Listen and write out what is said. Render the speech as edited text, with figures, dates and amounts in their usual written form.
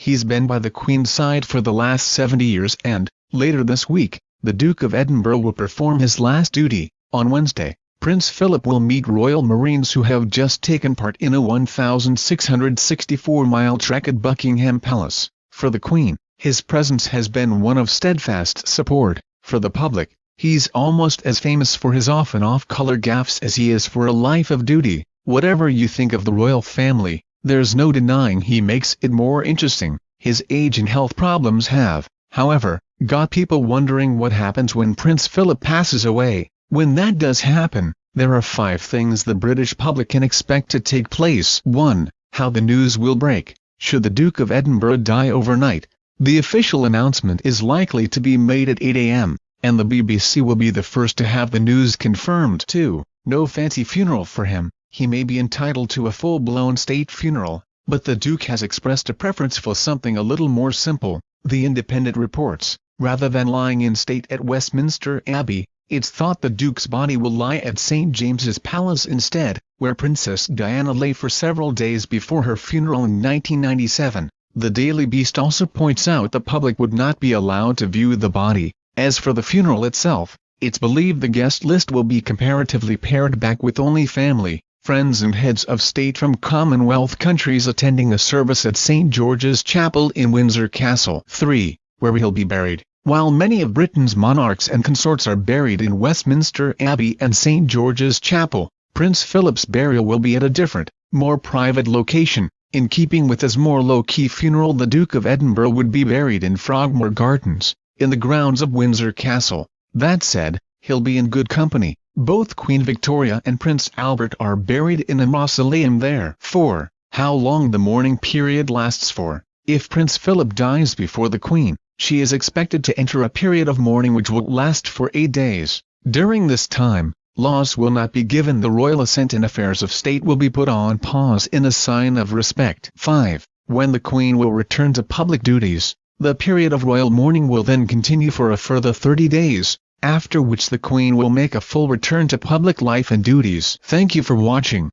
He's been by the Queen's side for the last 70 years and, later this week, the Duke of Edinburgh will perform his last duty. On Wednesday, Prince Philip will meet Royal Marines who have just taken part in a 1,664-mile trek at Buckingham Palace. For the Queen, his presence has been one of steadfast support. For the public, he's almost as famous for his often off-color gaffes as he is for a life of duty. Whatever you think of the royal family, there's no denying he makes it more interesting. His age and health problems have, however, got people wondering what happens when Prince Philip passes away. When that does happen, there are 5 things the British public can expect to take place. 1. How the news will break. Should the Duke of Edinburgh die overnight, the official announcement is likely to be made at 8 a.m., and the BBC will be the first to have the news confirmed. 2. No fancy funeral for him. He may be entitled to a full-blown state funeral, but the Duke has expressed a preference for something a little more simple. The Independent reports, rather than lying in state at Westminster Abbey, it's thought the Duke's body will lie at St. James's Palace instead, where Princess Diana lay for several days before her funeral in 1997. The Daily Beast also points out the public would not be allowed to view the body. As for the funeral itself, it's believed the guest list will be comparatively pared back with only family, friends and heads of state from Commonwealth countries attending a service at St. George's Chapel in Windsor Castle. 3. Where he'll be buried. While many of Britain's monarchs and consorts are buried in Westminster Abbey and St. George's Chapel, Prince Philip's burial will be at a different, more private location. In keeping with his more low-key funeral, the Duke of Edinburgh would be buried in Frogmore Gardens, in the grounds of Windsor Castle. That said, he'll be in good company. Both Queen Victoria and Prince Albert are buried in a mausoleum there. 4. How long the mourning period lasts for. If Prince Philip dies before the Queen, she is expected to enter a period of mourning which will last for 8 days. During this time, laws will not be given. The royal assent and affairs of state will be put on pause in a sign of respect. 5. When the Queen will return to public duties, the period of royal mourning will then continue for a further 30 days, after which the Queen will make a full return to public life and duties. Thank you for watching.